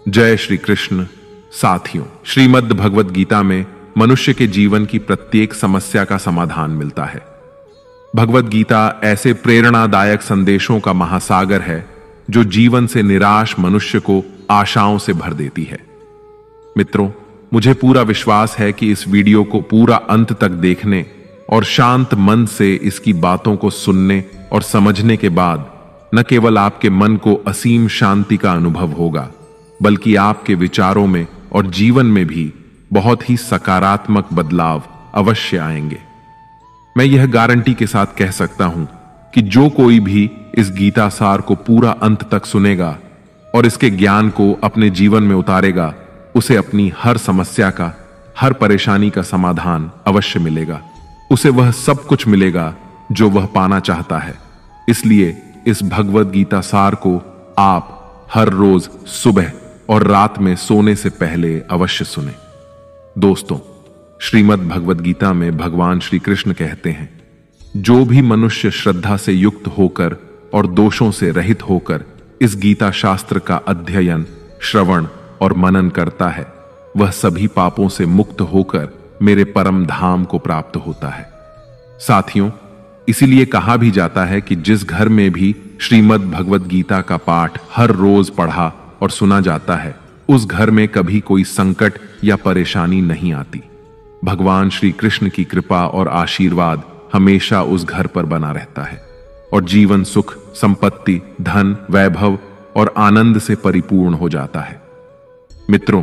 जय श्री कृष्ण। साथियों, श्रीमद् भगवद गीता में मनुष्य के जीवन की प्रत्येक समस्या का समाधान मिलता है। भगवद गीता ऐसे प्रेरणादायक संदेशों का महासागर है जो जीवन से निराश मनुष्य को आशाओं से भर देती है। मित्रों, मुझे पूरा विश्वास है कि इस वीडियो को पूरा अंत तक देखने और शांत मन से इसकी बातों को सुनने और समझने के बाद न केवल आपके मन को असीम शांति का अनुभव होगा, बल्कि आपके विचारों में और जीवन में भी बहुत ही सकारात्मक बदलाव अवश्य आएंगे। मैं यह गारंटी के साथ कह सकता हूं कि जो कोई भी इस गीता सार को पूरा अंत तक सुनेगा और इसके ज्ञान को अपने जीवन में उतारेगा, उसे अपनी हर समस्या का, हर परेशानी का समाधान अवश्य मिलेगा। उसे वह सब कुछ मिलेगा जो वह पाना चाहता है। इसलिए इस भगवद गीता सार को आप हर रोज सुबह और रात में सोने से पहले अवश्य सुने। दोस्तों, श्रीमद् भगवद गीता में भगवान श्री कृष्ण कहते हैं, जो भी मनुष्य श्रद्धा से युक्त होकर और दोषों से रहित होकर इस गीता शास्त्र का अध्ययन, श्रवण और मनन करता है, वह सभी पापों से मुक्त होकर मेरे परम धाम को प्राप्त होता है। साथियों, इसीलिए कहा भी जाता है कि जिस घर में भी श्रीमद् भगवद गीता का पाठ हर रोज पढ़ा और सुना जाता है, उस घर में कभी कोई संकट या परेशानी नहीं आती। भगवान श्री कृष्ण की कृपा और आशीर्वाद हमेशा उस घर पर बना रहता है और जीवन सुख, संपत्ति, धन, वैभव और आनंद से परिपूर्ण हो जाता है। मित्रों,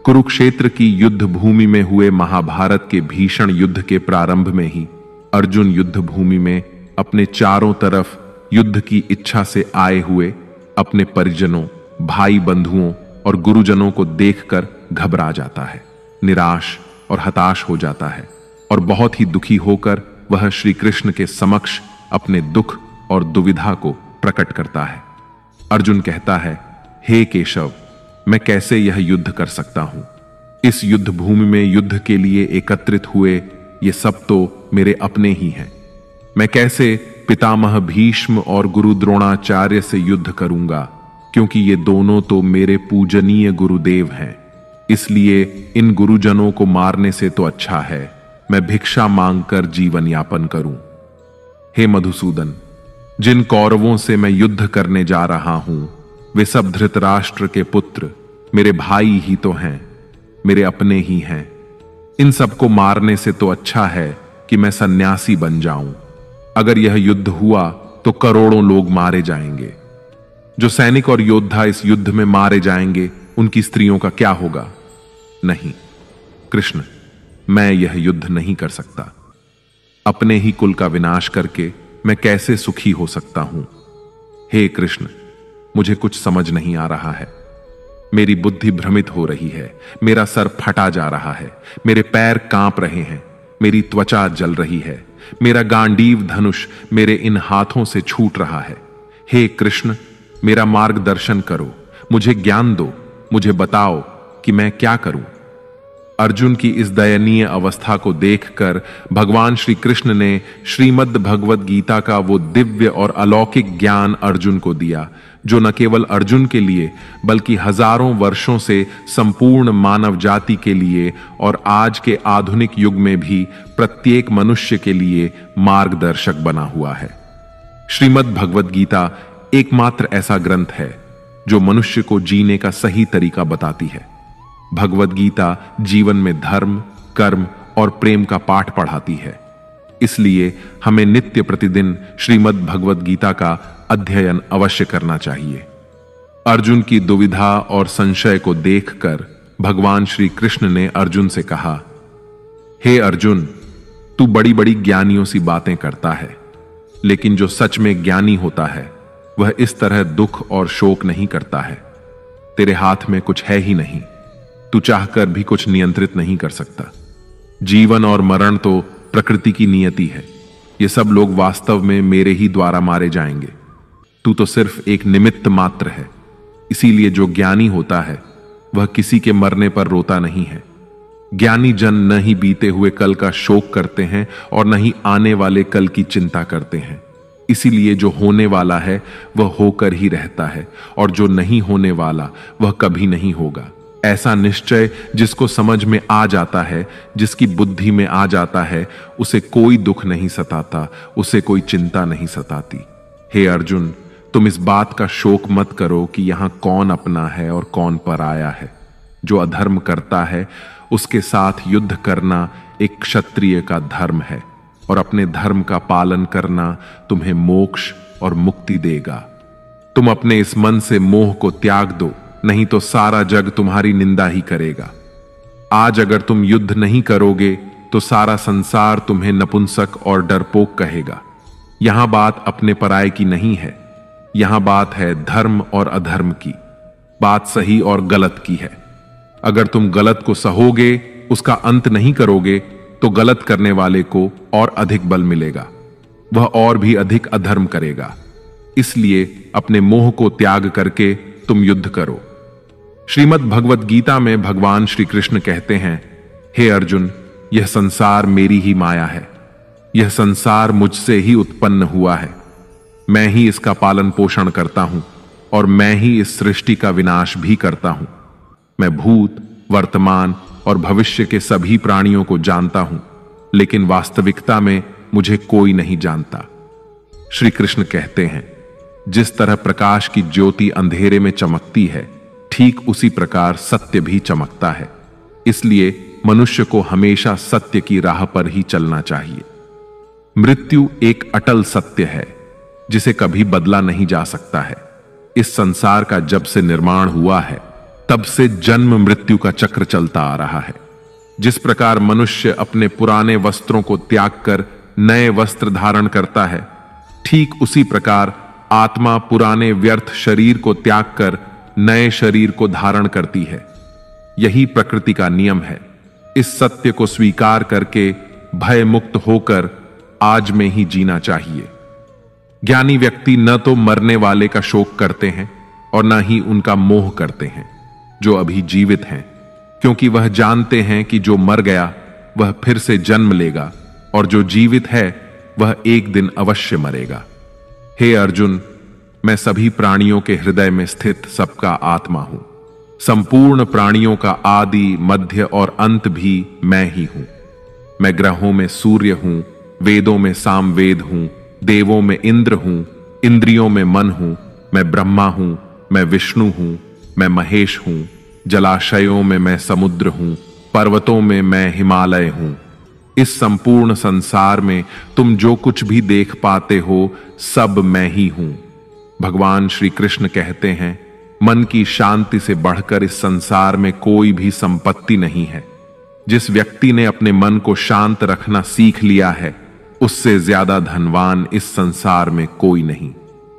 कुरुक्षेत्र की युद्ध भूमि में हुए महाभारत के भीषण युद्ध के प्रारंभ में ही अर्जुन युद्ध भूमि में अपने चारों तरफ युद्ध की इच्छा से आए हुए अपने परिजनों, भाई बंधुओं और गुरुजनों को देखकर घबरा जाता है, निराश और हताश हो जाता है और बहुत ही दुखी होकर वह श्री कृष्ण के समक्ष अपने दुख और दुविधा को प्रकट करता है। अर्जुन कहता है, हे केशव, मैं कैसे यह युद्ध कर सकता हूं? इस युद्ध भूमि में युद्ध के लिए एकत्रित हुए ये सब तो मेरे अपने ही हैं। मैं कैसे पितामह भीष्म और गुरु द्रोणाचार्य से युद्ध करूंगा, क्योंकि ये दोनों तो मेरे पूजनीय गुरुदेव हैं। इसलिए इन गुरुजनों को मारने से तो अच्छा है मैं भिक्षा मांगकर जीवन यापन करूं। हे मधुसूदन, जिन कौरवों से मैं युद्ध करने जा रहा हूं, वे सब धृतराष्ट्र के पुत्र मेरे भाई ही तो हैं, मेरे अपने ही हैं। इन सबको मारने से तो अच्छा है कि मैं सन्यासी बन जाऊं। अगर यह युद्ध हुआ तो करोड़ों लोग मारे जाएंगे। जो सैनिक और योद्धा इस युद्ध में मारे जाएंगे, उनकी स्त्रियों का क्या होगा? नहीं कृष्ण, मैं यह युद्ध नहीं कर सकता। अपने ही कुल का विनाश करके मैं कैसे सुखी हो सकता हूं? हे कृष्ण, मुझे कुछ समझ नहीं आ रहा है। मेरी बुद्धि भ्रमित हो रही है, मेरा सर फटा जा रहा है, मेरे पैर कांप रहे हैं, मेरी त्वचा जल रही है, मेरा गांडीव धनुष मेरे इन हाथों से छूट रहा है। हे कृष्ण, मेरा मार्गदर्शन करो, मुझे ज्ञान दो, मुझे बताओ कि मैं क्या करूं। अर्जुन की इस दयनीय अवस्था को देखकर भगवान श्री कृष्ण ने श्रीमद् भगवद गीता का वो दिव्य और अलौकिक ज्ञान अर्जुन को दिया, जो न केवल अर्जुन के लिए बल्कि हजारों वर्षों से संपूर्ण मानव जाति के लिए और आज के आधुनिक युग में भी प्रत्येक मनुष्य के लिए मार्गदर्शक बना हुआ है। श्रीमद् भगवद गीता एकमात्र ऐसा ग्रंथ है जो मनुष्य को जीने का सही तरीका बताती है। भगवद गीता जीवन में धर्म, कर्म और प्रेम का पाठ पढ़ाती है। इसलिए हमें नित्य प्रतिदिन श्रीमद् भगवद गीता का अध्ययन अवश्य करना चाहिए। अर्जुन की दुविधा और संशय को देखकर भगवान श्री कृष्ण ने अर्जुन से कहा, हे अर्जुन, तू बड़ी बड़ी ज्ञानियों सी बातें करता है, लेकिन जो सच में ज्ञानी होता है वह इस तरह दुख और शोक नहीं करता है। तेरे हाथ में कुछ है ही नहीं, तू चाहकर भी कुछ नियंत्रित नहीं कर सकता। जीवन और मरण तो प्रकृति की नियति है। ये सब लोग वास्तव में मेरे ही द्वारा मारे जाएंगे। तू तो सिर्फ एक निमित्त मात्र है। इसीलिए जो ज्ञानी होता है वह किसी के मरने पर रोता नहीं है। ज्ञानी जन न ही बीते हुए कल का शोक करते हैं और न ही आने वाले कल की चिंता करते हैं। इसीलिए जो होने वाला है वह होकर ही रहता है, और जो नहीं होने वाला वह कभी नहीं होगा। ऐसा निश्चय जिसको समझ में आ जाता है, जिसकी बुद्धि में आ जाता है, उसे कोई दुख नहीं सताता, उसे कोई चिंता नहीं सताती। हे अर्जुन, तुम इस बात का शोक मत करो कि यहां कौन अपना है और कौन पराया है। जो अधर्म करता है उसके साथ युद्ध करना एक क्षत्रिय का धर्म है, और अपने धर्म का पालन करना तुम्हें मोक्ष और मुक्ति देगा। तुम अपने इस मन से मोह को त्याग दो, नहीं तो सारा जग तुम्हारी निंदा ही करेगा। आज अगर तुम युद्ध नहीं करोगे तो सारा संसार तुम्हें नपुंसक और डरपोक कहेगा। यहां बात अपने पराये की नहीं है, यहां बात है धर्म और अधर्म की, बात सही और गलत की है। अगर तुम गलत को सहोगे, उसका अंत नहीं करोगे, तो गलत करने वाले को और अधिक बल मिलेगा, वह और भी अधिक अधर्म करेगा। इसलिए अपने मोह को त्याग करके तुम युद्ध करो। श्रीमद् भगवत गीता में भगवान श्री कृष्ण कहते हैं, हे अर्जुन, यह संसार मेरी ही माया है, यह संसार मुझसे ही उत्पन्न हुआ है। मैं ही इसका पालन पोषण करता हूं और मैं ही इस सृष्टि का विनाश भी करता हूं। मैं भूत, वर्तमान और भविष्य के सभी प्राणियों को जानता हूं, लेकिन वास्तविकता में मुझे कोई नहीं जानता। श्री कृष्ण कहते हैं, जिस तरह प्रकाश की ज्योति अंधेरे में चमकती है, ठीक उसी प्रकार सत्य भी चमकता है। इसलिए मनुष्य को हमेशा सत्य की राह पर ही चलना चाहिए। मृत्यु एक अटल सत्य है जिसे कभी बदला नहीं जा सकता है। इस संसार का जब से निर्माण हुआ है, तब से जन्म मृत्यु का चक्र चलता आ रहा है। जिस प्रकार मनुष्य अपने पुराने वस्त्रों को त्याग कर नए वस्त्र धारण करता है, ठीक उसी प्रकार आत्मा पुराने व्यर्थ शरीर को त्याग कर नए शरीर को धारण करती है। यही प्रकृति का नियम है। इस सत्य को स्वीकार करके भय मुक्त होकर आज में ही जीना चाहिए। ज्ञानी व्यक्ति न तो मरने वाले का शोक करते हैं और न ही उनका मोह करते हैं जो अभी जीवित हैं, क्योंकि वह जानते हैं कि जो मर गया वह फिर से जन्म लेगा, और जो जीवित है वह एक दिन अवश्य मरेगा। हे अर्जुन, मैं सभी प्राणियों के हृदय में स्थित सबका आत्मा हूं। संपूर्ण प्राणियों का आदि, मध्य और अंत भी मैं ही हूं। मैं ग्रहों में सूर्य हूं, वेदों में सामवेद हूं, देवों में इंद्र हूं, इंद्रियों में मन हूं। मैं ब्रह्मा हूं, मैं विष्णु हूं, मैं महेश हूं। जलाशयों में मैं समुद्र हूं, पर्वतों में मैं हिमालय हूं। इस संपूर्ण संसार में तुम जो कुछ भी देख पाते हो, सब मैं ही हूं। भगवान श्री कृष्ण कहते हैं, मन की शांति से बढ़कर इस संसार में कोई भी संपत्ति नहीं है। जिस व्यक्ति ने अपने मन को शांत रखना सीख लिया है, उससे ज्यादा धनवान इस संसार में कोई नहीं।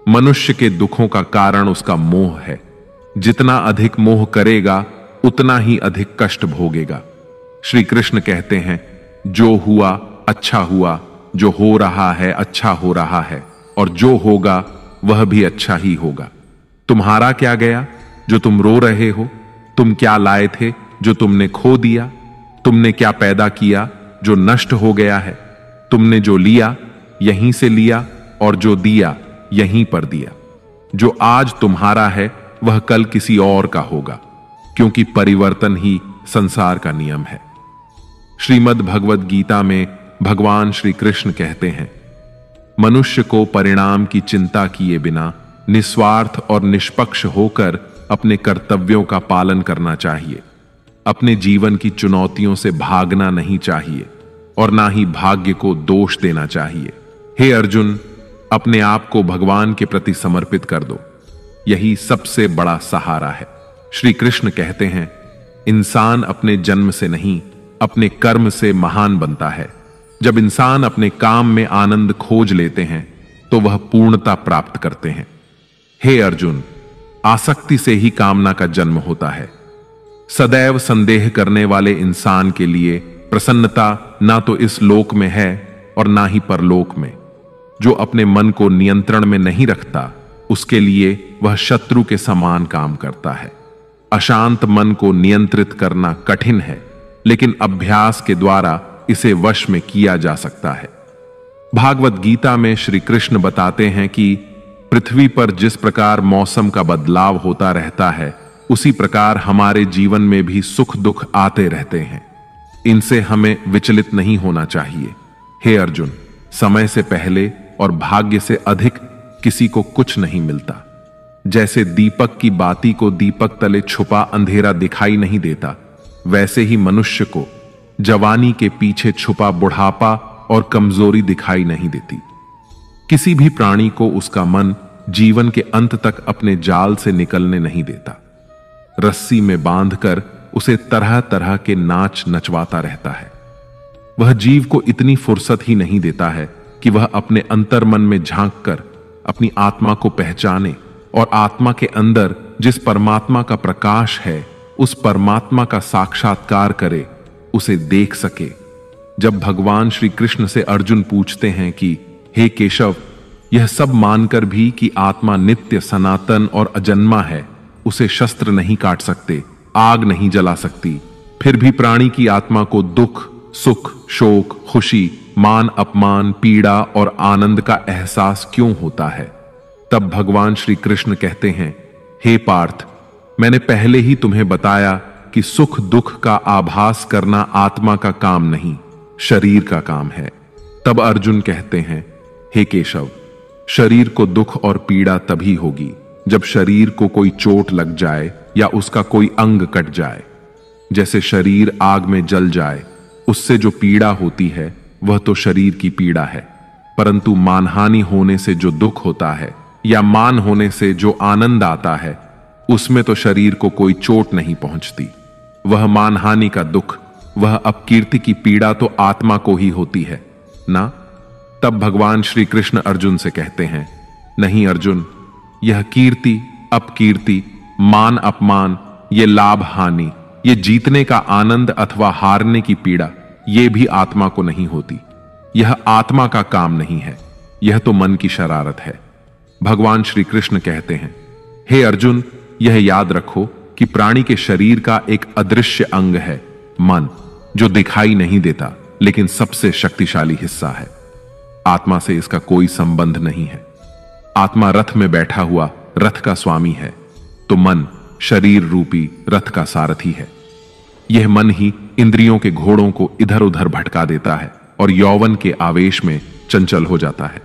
मनुष्य के दुखों का कारण उसका मोह है। जितना अधिक मोह करेगा, उतना ही अधिक कष्ट भोगेगा। श्री कृष्ण कहते हैं, जो हुआ अच्छा हुआ, जो हो रहा है अच्छा हो रहा है, और जो होगा वह भी अच्छा ही होगा। तुम्हारा क्या गया जो तुम रो रहे हो? तुम क्या लाए थे जो तुमने खो दिया? तुमने क्या पैदा किया जो नष्ट हो गया है? तुमने जो लिया यहीं से लिया, और जो दिया यहीं पर दिया। जो आज तुम्हारा है वह कल किसी और का होगा, क्योंकि परिवर्तन ही संसार का नियम है। श्रीमद् भगवत गीता में भगवान श्री कृष्ण कहते हैं, मनुष्य को परिणाम की चिंता किए बिना निस्वार्थ और निष्पक्ष होकर अपने कर्तव्यों का पालन करना चाहिए। अपने जीवन की चुनौतियों से भागना नहीं चाहिए और ना ही भाग्य को दोष देना चाहिए। हे अर्जुन, अपने आप को भगवान के प्रति समर्पित कर दो, यही सबसे बड़ा सहारा है। श्री कृष्ण कहते हैं, इंसान अपने जन्म से नहीं, अपने कर्म से महान बनता है। जब इंसान अपने काम में आनंद खोज लेते हैं तो वह पूर्णता प्राप्त करते हैं। हे अर्जुन, आसक्ति से ही कामना का जन्म होता है। सदैव संदेह करने वाले इंसान के लिए प्रसन्नता ना तो इस लोक में है और ना ही परलोक में। जो अपने मन को नियंत्रण में नहीं रखता, उसके लिए वह शत्रु के समान काम करता है। अशांत मन को नियंत्रित करना कठिन है, लेकिन अभ्यास के द्वारा इसे वश में किया जा सकता है। भागवत गीता में श्री कृष्ण बताते हैं कि पृथ्वी पर जिस प्रकार मौसम का बदलाव होता रहता है, उसी प्रकार हमारे जीवन में भी सुख दुख आते रहते हैं। इनसे हमें विचलित नहीं होना चाहिए। हे अर्जुन, समय से पहले और भाग्य से अधिक किसी को कुछ नहीं मिलता। जैसे दीपक की बाती को दीपक तले छुपा अंधेरा दिखाई नहीं देता, वैसे ही मनुष्य को जवानी के पीछे छुपा बुढ़ापा और कमजोरी दिखाई नहीं देती। किसी भी प्राणी को उसका मन जीवन के अंत तक अपने जाल से निकलने नहीं देता। रस्सी में बांधकर उसे तरह तरह के नाच नचवाता रहता है। वह जीव को इतनी फुर्सत ही नहीं देता है कि वह अपने अंतर्मन में झांक कर अपनी आत्मा को पहचाने और आत्मा के अंदर जिस परमात्मा का प्रकाश है, उस परमात्मा का साक्षात्कार करे, उसे देख सके। जब भगवान श्री कृष्ण से अर्जुन पूछते हैं कि हे केशव, यह सब मानकर भी कि आत्मा नित्य सनातन और अजन्मा है, उसे शस्त्र नहीं काट सकते, आग नहीं जला सकती, फिर भी प्राणी की आत्मा को दुख, सुख, शोक, खुशी, मान अपमान, पीड़ा और आनंद का एहसास क्यों होता है? तब भगवान श्री कृष्ण कहते हैं, हे पार्थ, मैंने पहले ही तुम्हें बताया कि सुख दुख का आभास करना आत्मा का काम नहीं, शरीर का काम है। तब अर्जुन कहते हैं, हे केशव, शरीर को दुख और पीड़ा तभी होगी जब शरीर को कोई चोट लग जाए या उसका कोई अंग कट जाए। जैसे शरीर आग में जल जाए, उससे जो पीड़ा होती है वह तो शरीर की पीड़ा है, परंतु मानहानि होने से जो दुख होता है या मान होने से जो आनंद आता है, उसमें तो शरीर को कोई चोट नहीं पहुंचती। वह मानहानि का दुख, वह अपकीर्ति की पीड़ा तो आत्मा को ही होती है ना। तब भगवान श्री कृष्ण अर्जुन से कहते हैं, नहीं अर्जुन, यह कीर्ति अपकीर्ति, मान अपमान, ये लाभ हानि, ये जीतने का आनंद अथवा हारने की पीड़ा, ये भी आत्मा को नहीं होती। यह आत्मा का काम नहीं है, यह तो मन की शरारत है। भगवान श्री कृष्ण कहते हैं, हे अर्जुन, यह याद रखो कि प्राणी के शरीर का एक अदृश्य अंग है, मन, जो दिखाई नहीं देता लेकिन सबसे शक्तिशाली हिस्सा है। आत्मा से इसका कोई संबंध नहीं है। आत्मा रथ में बैठा हुआ रथ का स्वामी है, तो मन शरीर रूपी रथ का सारथी है। यह मन ही इंद्रियों के घोड़ों को इधर उधर भटका देता है और यौवन के आवेश में चंचल हो जाता है।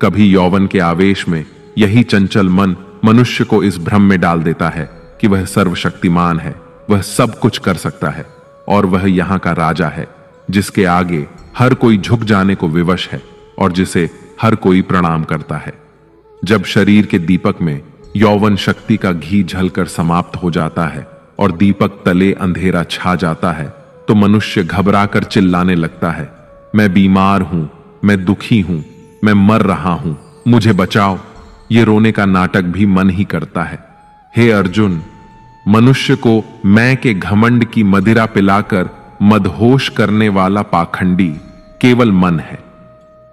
कभी यौवन के आवेश में यही चंचल मन मनुष्य को इस भ्रम में डाल देता है कि वह सर्वशक्तिमान है, वह सब कुछ कर सकता है और वह यहां का राजा है, जिसके आगे हर कोई झुक जाने को विवश है और जिसे हर कोई प्रणाम करता है। जब शरीर के दीपक में यौवन शक्ति का घी झलकर समाप्त हो जाता है और दीपक तले अंधेरा छा जाता है, तो मनुष्य घबराकर चिल्लाने लगता है, मैं बीमार हूं, मैं दुखी हूं, मैं मर रहा हूं, मुझे बचाओ। ये रोने का नाटक भी मन ही करता है। हे अर्जुन, मनुष्य को मैं के घमंड की मदिरा पिलाकर मदहोश करने वाला पाखंडी केवल मन है।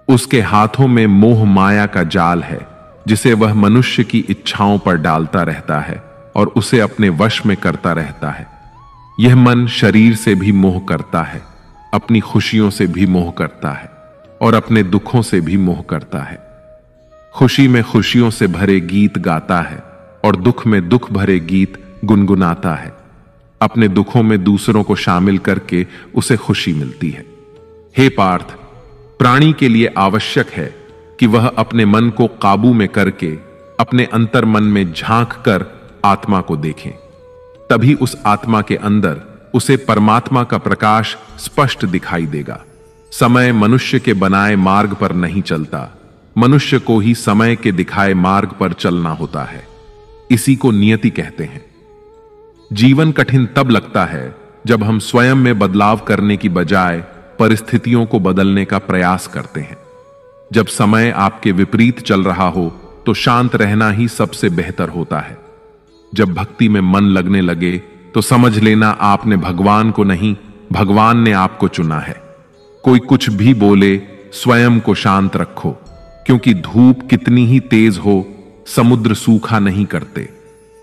उसके हाथों में मोह माया का जाल है, जिसे वह मनुष्य की इच्छाओं पर डालता रहता है और उसे अपने वश में करता रहता है। यह मन शरीर से भी मोह करता है, अपनी खुशियों से भी मोह करता है और अपने दुखों से भी मोह करता है। खुशी में खुशियों से भरे गीत गाता है और दुख में दुख भरे गीत गुनगुनाता है। अपने दुखों में दूसरों को शामिल करके उसे खुशी मिलती है। हे पार्थ, प्राणी के लिए आवश्यक है कि वह अपने मन को काबू में करके अपने अंतर्मन में झांक कर आत्मा को देखें। तभी उस आत्मा के अंदर उसे परमात्मा का प्रकाश स्पष्ट दिखाई देगा। समय मनुष्य के बनाए मार्ग पर नहीं चलता, मनुष्य को ही समय के दिखाए मार्ग पर चलना होता है। इसी को नियति कहते हैं। जीवन कठिन तब लगता है जब हम स्वयं में बदलाव करने की बजाय परिस्थितियों को बदलने का प्रयास करते हैं। जब समय आपके विपरीत चल रहा हो तो शांत रहना ही सबसे बेहतर होता है। जब भक्ति में मन लगने लगे तो समझ लेना आपने भगवान को नहीं, भगवान ने आपको चुना है। कोई कुछ भी बोले, स्वयं को शांत रखो, क्योंकि धूप कितनी ही तेज हो, समुद्र सूखा नहीं करते।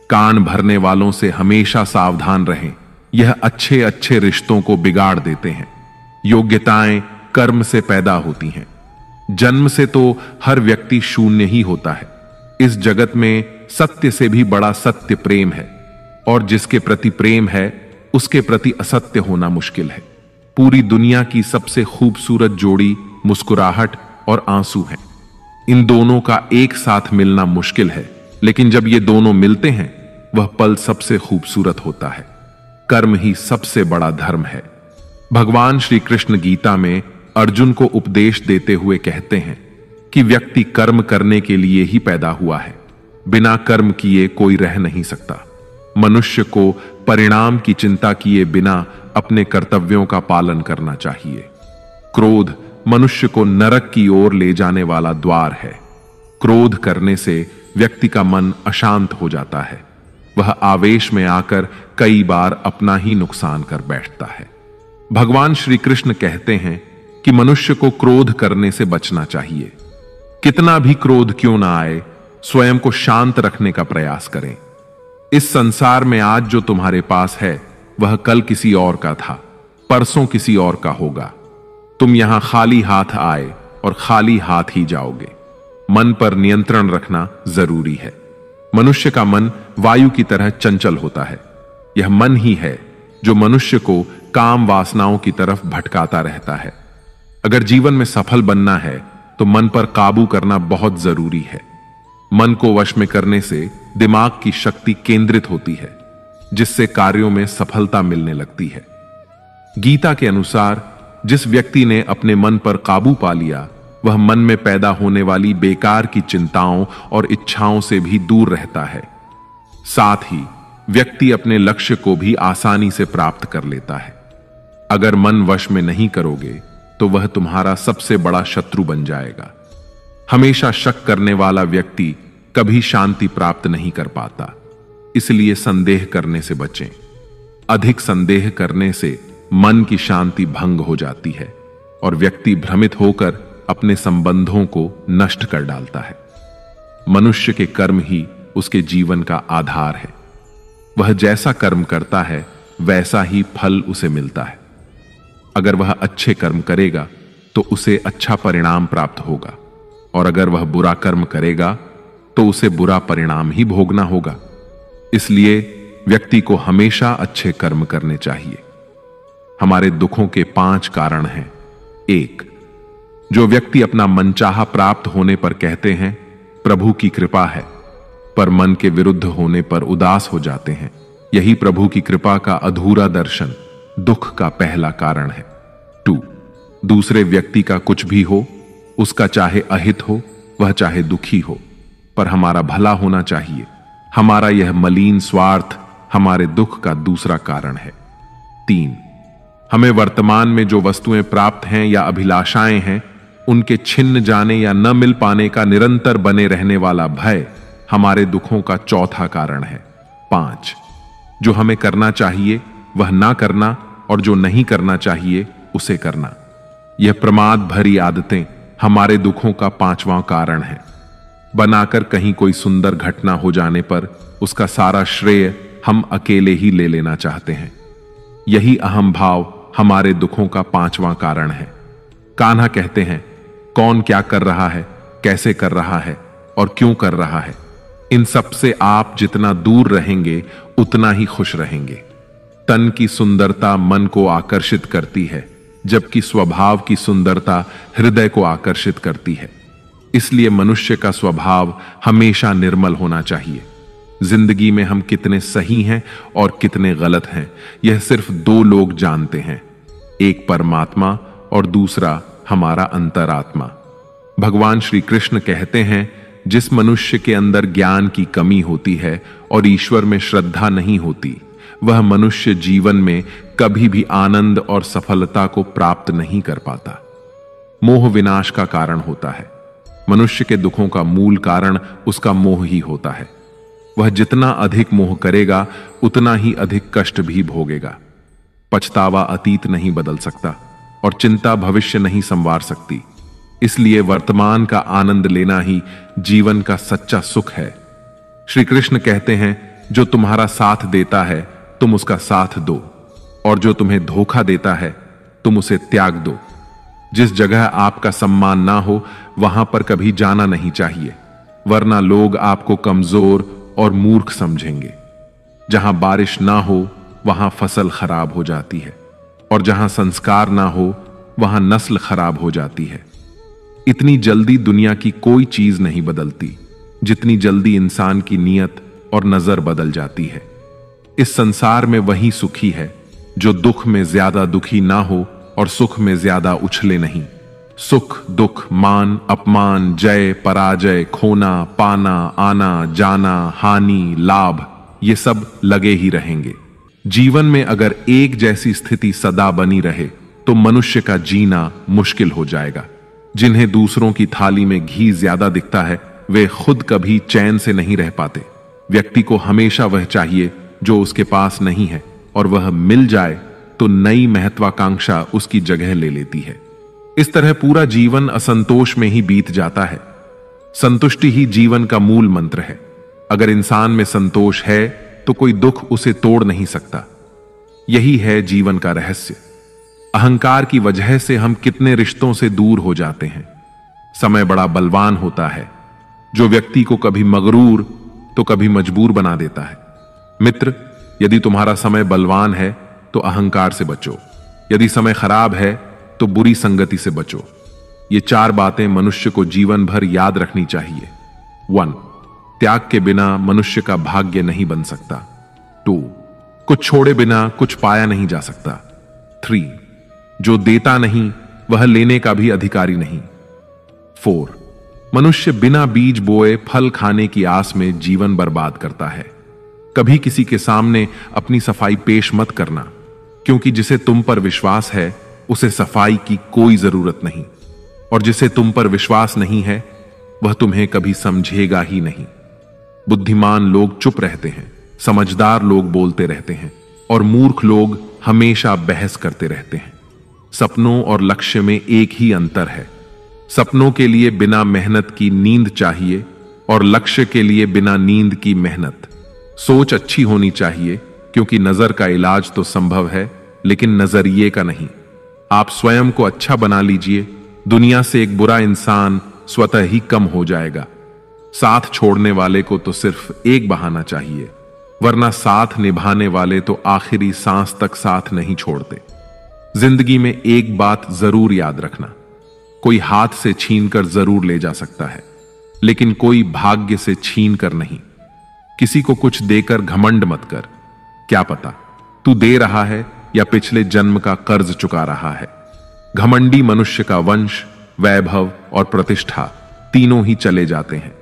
कान भरने वालों से हमेशा सावधान रहें, यह अच्छे अच्छे रिश्तों को बिगाड़ देते हैं। योग्यताएं कर्म से पैदा होती हैं। जन्म से तो हर व्यक्ति शून्य ही होता है। इस जगत में सत्य से भी बड़ा सत्य प्रेम है, और जिसके प्रति प्रेम है उसके प्रति असत्य होना मुश्किल है। पूरी दुनिया की सबसे खूबसूरत जोड़ी मुस्कुराहट और आंसू है। इन दोनों का एक साथ मिलना मुश्किल है, लेकिन जब ये दोनों मिलते हैं वह पल सबसे खूबसूरत होता है। कर्म ही सबसे बड़ा धर्म है। भगवान श्री कृष्ण गीता में अर्जुन को उपदेश देते हुए कहते हैं कि व्यक्ति कर्म करने के लिए ही पैदा हुआ है। बिना कर्म किए कोई रह नहीं सकता। मनुष्य को परिणाम की चिंता किए बिना अपने कर्तव्यों का पालन करना चाहिए। क्रोध मनुष्य को नरक की ओर ले जाने वाला द्वार है। क्रोध करने से व्यक्ति का मन अशांत हो जाता है। वह आवेश में आकर कई बार अपना ही नुकसान कर बैठता है। भगवान श्री कृष्ण कहते हैं कि मनुष्य को क्रोध करने से बचना चाहिए। कितना भी क्रोध क्यों ना आए, स्वयं को शांत रखने का प्रयास करें। इस संसार में आज जो तुम्हारे पास है वह कल किसी और का था, परसों किसी और का होगा। तुम यहां खाली हाथ आए और खाली हाथ ही जाओगे। मन पर नियंत्रण रखना जरूरी है। मनुष्य का मन वायु की तरह चंचल होता है। यह मन ही है जो मनुष्य को काम वासनाओं की तरफ भटकाता रहता है। अगर जीवन में सफल बनना है तो मन पर काबू करना बहुत जरूरी है। मन को वश में करने से दिमाग की शक्ति केंद्रित होती है, जिससे कार्यों में सफलता मिलने लगती है। गीता के अनुसार जिस व्यक्ति ने अपने मन पर काबू पा लिया वह मन में पैदा होने वाली बेकार की चिंताओं और इच्छाओं से भी दूर रहता है। साथ ही व्यक्ति अपने लक्ष्य को भी आसानी से प्राप्त कर लेता है। अगर मन वश में नहीं करोगे तो वह तुम्हारा सबसे बड़ा शत्रु बन जाएगा। हमेशा शक करने वाला व्यक्ति कभी शांति प्राप्त नहीं कर पाता। इसलिए संदेह करने से बचें। अधिक संदेह करने से मन की शांति भंग हो जाती है और व्यक्ति भ्रमित होकर अपने संबंधों को नष्ट कर डालता है। मनुष्य के कर्म ही उसके जीवन का आधार है। वह जैसा कर्म करता है वैसा ही फल उसे मिलता है। अगर वह अच्छे कर्म करेगा तो उसे अच्छा परिणाम प्राप्त होगा, और अगर वह बुरा कर्म करेगा तो उसे बुरा परिणाम ही भोगना होगा। इसलिए व्यक्ति को हमेशा अच्छे कर्म करने चाहिए। हमारे दुखों के 5 कारण हैं। 1. जो व्यक्ति अपना मनचाहा प्राप्त होने पर कहते हैं प्रभु की कृपा है, पर मन के विरुद्ध होने पर उदास हो जाते हैं, यही प्रभु की कृपा का अधूरा दर्शन दुख का पहला कारण है। 2. दूसरे व्यक्ति का कुछ भी हो, उसका चाहे अहित हो वह चाहे दुखी हो, पर हमारा भला होना चाहिए। हमारा यह मलिन स्वार्थ हमारे दुख का दूसरा कारण है। 3. हमें वर्तमान में जो वस्तुएं प्राप्त हैं या अभिलाषाएं हैं उनके छिन्न जाने या न मिल पाने का निरंतर बने रहने वाला भय हमारे दुखों का चौथा कारण है। 5. जो हमें करना चाहिए वह ना करना और जो नहीं करना चाहिए उसे करना। यह प्रमाद भरी आदतें हमारे दुखों का 5वां कारण है। बनाकर कहीं कोई सुंदर घटना हो जाने पर उसका सारा श्रेय हम अकेले ही ले लेना चाहते हैं। यही अहम भाव हमारे दुखों का 5वां कारण है। कान्हा कहते हैं कौन क्या कर रहा है, कैसे कर रहा है और क्यों कर रहा है, इन सब से आप जितना दूर रहेंगे उतना ही खुश रहेंगे। तन की सुंदरता मन को आकर्षित करती है, जबकि स्वभाव की सुंदरता हृदय को आकर्षित करती है। इसलिए मनुष्य का स्वभाव हमेशा निर्मल होना चाहिए। जिंदगी में हम कितने सही हैं और कितने गलत हैं यह सिर्फ 2 लोग जानते हैं, एक परमात्मा और दूसरा हमारा अंतरात्मा। भगवान श्री कृष्ण कहते हैं जिस मनुष्य के अंदर ज्ञान की कमी होती है और ईश्वर में श्रद्धा नहीं होती वह मनुष्य जीवन में कभी भी आनंद और सफलता को प्राप्त नहीं कर पाता। मोह विनाश का कारण होता है। मनुष्य के दुखों का मूल कारण उसका मोह ही होता है। वह जितना अधिक मोह करेगा उतना ही अधिक कष्ट भी भोगेगा। पछतावा अतीत नहीं बदल सकता और चिंता भविष्य नहीं संवार सकती। इसलिए वर्तमान का आनंद लेना ही जीवन का सच्चा सुख है। श्री कृष्ण कहते हैं जो तुम्हारा साथ देता है तुम उसका साथ दो, और जो तुम्हें धोखा देता है तुम उसे त्याग दो। जिस जगह आपका सम्मान ना हो वहां पर कभी जाना नहीं चाहिए, वरना लोग आपको कमजोर और मूर्ख समझेंगे। जहां बारिश ना हो वहां फसल खराब हो जाती है, और जहां संस्कार ना हो वहां नस्ल खराब हो जाती है। इतनी जल्दी दुनिया की कोई चीज नहीं बदलती जितनी जल्दी इंसान की नीयत और नजर बदल जाती है। इस संसार में वही सुखी है जो दुख में ज्यादा दुखी ना हो और सुख में ज्यादा उछले नहीं। सुख दुख, मान अपमान, जय पराजय, खोना पाना, आना जाना, हानि लाभ, ये सब लगे ही रहेंगे। जीवन में अगर एक जैसी स्थिति सदा बनी रहे तो मनुष्य का जीना मुश्किल हो जाएगा। जिन्हें दूसरों की थाली में घी ज्यादा दिखता है वे खुद कभी चैन से नहीं रह पाते। व्यक्ति को हमेशा वह चाहिए जो उसके पास नहीं है, और वह मिल जाए तो नई महत्वाकांक्षा उसकी जगह ले लेती है। इस तरह पूरा जीवन असंतोष में ही बीत जाता है। संतुष्टि ही जीवन का मूल मंत्र है। अगर इंसान में संतोष है तो कोई दुख उसे तोड़ नहीं सकता। यही है जीवन का रहस्य। अहंकार की वजह से हम कितने रिश्तों से दूर हो जाते हैं। समय बड़ा बलवान होता है जो व्यक्ति को कभी मगरूर तो कभी मजबूर बना देता है। मित्र, यदि तुम्हारा समय बलवान है तो अहंकार से बचो, यदि समय खराब है तो बुरी संगति से बचो। ये 4 बातें मनुष्य को जीवन भर याद रखनी चाहिए। 1. त्याग के बिना मनुष्य का भाग्य नहीं बन सकता। 2. कुछ छोड़े बिना कुछ पाया नहीं जा सकता। 3. जो देता नहीं वह लेने का भी अधिकारी नहीं। 4. मनुष्य बिना बीज बोए फल खाने की आस में जीवन बर्बाद करता है। कभी किसी के सामने अपनी सफाई पेश मत करना, क्योंकि जिसे तुम पर विश्वास है उसे सफाई की कोई जरूरत नहीं, और जिसे तुम पर विश्वास नहीं है वह तुम्हें कभी समझेगा ही नहीं। बुद्धिमान लोग चुप रहते हैं, समझदार लोग बोलते रहते हैं, और मूर्ख लोग हमेशा बहस करते रहते हैं। सपनों और लक्ष्य में एक ही अंतर है। सपनों के लिए बिना मेहनत की नींद चाहिए, और लक्ष्य के लिए बिना नींद की मेहनत। सोच अच्छी होनी चाहिए, क्योंकि नजर का इलाज तो संभव है लेकिन नजरिए का नहीं। आप स्वयं को अच्छा बना लीजिए, दुनिया से एक बुरा इंसान स्वतः ही कम हो जाएगा। साथ छोड़ने वाले को तो सिर्फ एक बहाना चाहिए, वरना साथ निभाने वाले तो आखिरी सांस तक साथ नहीं छोड़ते। जिंदगी में एक बात जरूर याद रखना, कोई हाथ से छीनकर जरूर ले जा सकता है, लेकिन कोई भाग्य से छीन कर नहीं। किसी को कुछ देकर घमंड मत कर, क्या पता तू दे रहा है या पिछले जन्म का कर्ज चुका रहा है। घमंडी मनुष्य का वंश, वैभव और प्रतिष्ठा तीनों ही चले जाते हैं।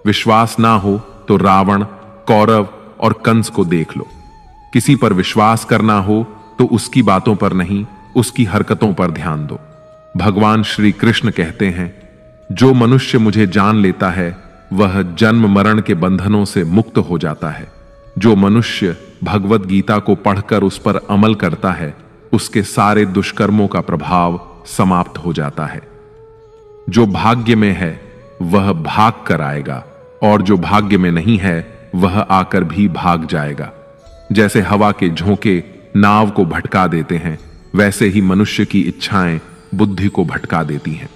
विश्वास ना हो तो रावण, कौरव और कंस को देख लो। किसी पर विश्वास करना हो तो उसकी बातों पर नहीं, उसकी हरकतों पर ध्यान दो। भगवान श्री कृष्ण कहते हैं, जो मनुष्य मुझे जान लेता है वह जन्म मरण के बंधनों से मुक्त हो जाता है। जो मनुष्य भगवत गीता को पढ़कर उस पर अमल करता है उसके सारे दुष्कर्मों का प्रभाव समाप्त हो जाता है। जो भाग्य में है वह भाग कर आएगा, और जो भाग्य में नहीं है वह आकर भी भाग जाएगा। जैसे हवा के झोंके नाव को भटका देते हैं, वैसे ही मनुष्य की इच्छाएं बुद्धि को भटका देती हैं।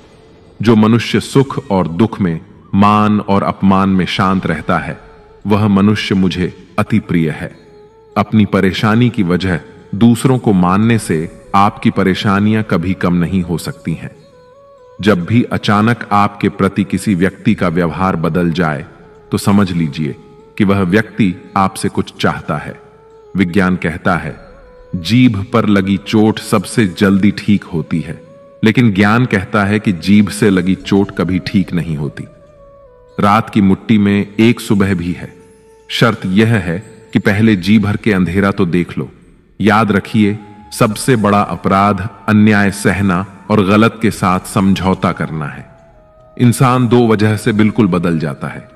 जो मनुष्य सुख और दुख में, मान और अपमान में शांत रहता है वह मनुष्य मुझे अति प्रिय है। अपनी परेशानी की वजह दूसरों को मानने से आपकी परेशानियां कभी कम नहीं हो सकती हैं। जब भी अचानक आपके प्रति किसी व्यक्ति का व्यवहार बदल जाए तो समझ लीजिए कि वह व्यक्ति आपसे कुछ चाहता है। विज्ञान कहता है, जीभ पर लगी चोट सबसे जल्दी ठीक होती है, लेकिन ज्ञान कहता है कि जीभ से लगी चोट कभी ठीक नहीं होती। रात की मुट्ठी में एक सुबह भी है। शर्त यह है कि पहले जी भर के अंधेरा तो देख लो। याद रखिए, सबसे बड़ा अपराध अन्याय सहना और गलत के साथ समझौता करना है। इंसान 2 वजह से बिल्कुल बदल जाता है,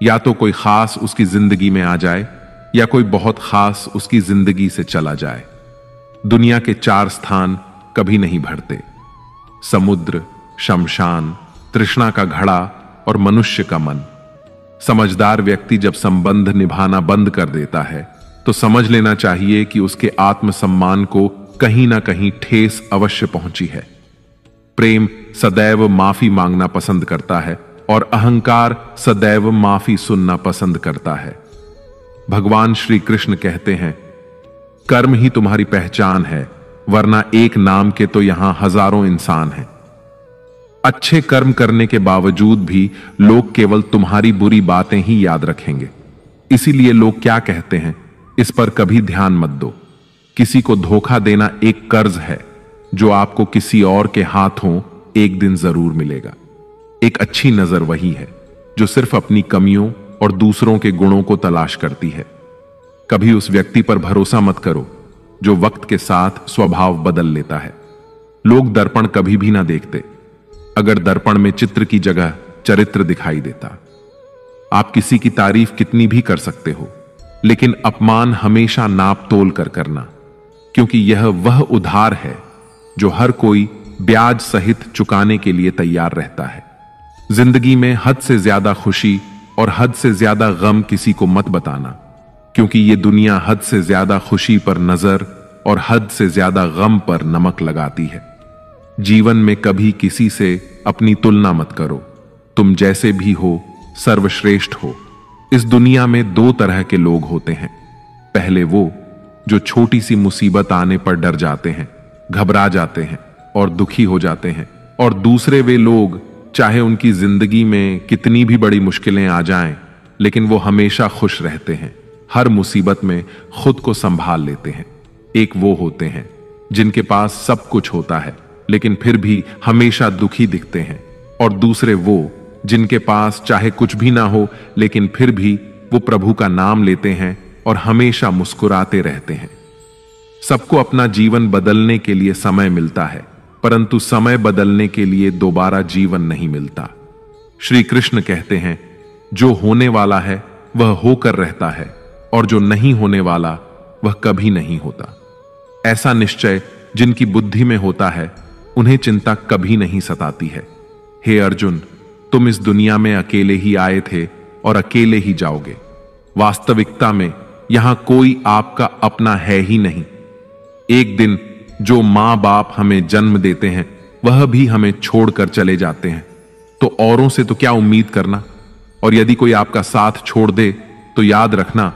या तो कोई खास उसकी जिंदगी में आ जाए या कोई बहुत खास उसकी जिंदगी से चला जाए। दुनिया के 4 स्थान कभी नहीं भरते, समुद्र, शमशान, तृष्णा का घड़ा और मनुष्य का मन। समझदार व्यक्ति जब संबंध निभाना बंद कर देता है तो समझ लेना चाहिए कि उसके आत्मसम्मान को कहीं ना कहीं ठेस अवश्य पहुंची है। प्रेम सदैव माफी मांगना पसंद करता है और अहंकार सदैव माफी सुनना पसंद करता है। भगवान श्री कृष्ण कहते हैं, कर्म ही तुम्हारी पहचान है, वरना एक नाम के तो यहां हजारों इंसान हैं। अच्छे कर्म करने के बावजूद भी लोग केवल तुम्हारी बुरी बातें ही याद रखेंगे। इसीलिए लोग क्या कहते हैं, इस पर कभी ध्यान मत दो। किसी को धोखा देना एक कर्ज है जो आपको किसी और के हाथों एक दिन जरूर मिलेगा। एक अच्छी नजर वही है जो सिर्फ अपनी कमियों और दूसरों के गुणों को तलाश करती है। कभी उस व्यक्ति पर भरोसा मत करो जो वक्त के साथ स्वभाव बदल लेता है। लोग दर्पण कभी भी ना देखते, अगर दर्पण में चित्र की जगह चरित्र दिखाई देता। आप किसी की तारीफ कितनी भी कर सकते हो, लेकिन अपमान हमेशा नाप तोल कर करना, क्योंकि यह वह उधार है जो हर कोई ब्याज सहित चुकाने के लिए तैयार रहता है। जिंदगी में हद से ज्यादा खुशी और हद से ज्यादा गम किसी को मत बताना, क्योंकि यह दुनिया हद से ज्यादा खुशी पर नजर और हद से ज्यादा गम पर नमक लगाती है। जीवन में कभी किसी से अपनी तुलना मत करो। तुम जैसे भी हो सर्वश्रेष्ठ हो। इस दुनिया में दो तरह के लोग होते हैं। पहले वो जो छोटी सी मुसीबत आने पर डर जाते हैं, घबरा जाते हैं और दुखी हो जाते हैं, और दूसरे वे लोग चाहे उनकी जिंदगी में कितनी भी बड़ी मुश्किलें आ जाएं, लेकिन वो हमेशा खुश रहते हैं, हर मुसीबत में खुद को संभाल लेते हैं। एक वो होते हैं जिनके पास सब कुछ होता है लेकिन फिर भी हमेशा दुखी दिखते हैं, और दूसरे वो जिनके पास चाहे कुछ भी ना हो लेकिन फिर भी वो प्रभु का नाम लेते हैं और हमेशा मुस्कुराते रहते हैं। सबको अपना जीवन बदलने के लिए समय मिलता है, परंतु समय बदलने के लिए दोबारा जीवन नहीं मिलता। श्री कृष्ण कहते हैं, जो होने वाला है वह होकर रहता है और जो नहीं होने वाला वह कभी नहीं होता। ऐसा निश्चय जिनकी बुद्धि में होता है उन्हें चिंता कभी नहीं सताती है। हे अर्जुन, तुम इस दुनिया में अकेले ही आए थे और अकेले ही जाओगे। वास्तविकता में यहां कोई आपका अपना है ही नहीं। एक दिन जो मां बाप हमें जन्म देते हैं वह भी हमें छोड़कर चले जाते हैं, तो औरों से तो क्या उम्मीद करना। और यदि कोई आपका साथ छोड़ दे तो याद रखना,